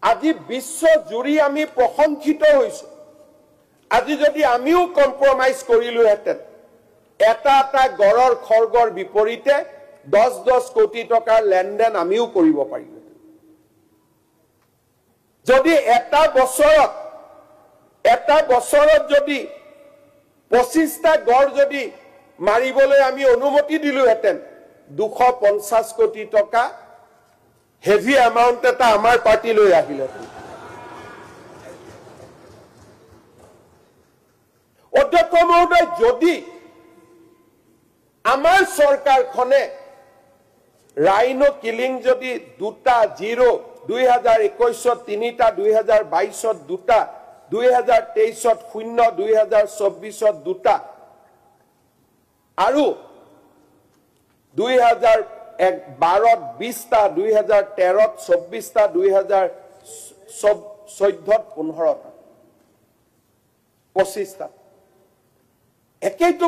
আজি বিশ্ব জুৰি আমি প্ৰশংসিত হৈছো আজি যদি আমিও কম্প্ৰমাইজ কৰিলোহেঁতেন এটা গড়ৰ খৰ্গৰ বিপৰীতে 10 কোটি টকাৰ লেনদেন আমিও কৰিব পাৰিলোহেঁতেন যদি এটা বছৰত যদি 25টা গড় যদি মাৰিবলৈ আমি অনুমতি দিলোহেঁতেন 250 কোটি টকা হেভি এমাউন্ট এটা আমাৰ পাৰ্টিলৈ আহিলেহেঁতেন অধ্যক্ষ মহোদয় যদি আমাৰ চৰকাৰখনে ৰাইনো কিলিং যদি 2টা 0 2021ত 3টা 2022ত 2টা 2023ত 0 2024ত 2টা আৰু 2012ত 20টা 2013ত 24টা 2014ত 15টা 25টা একেইটো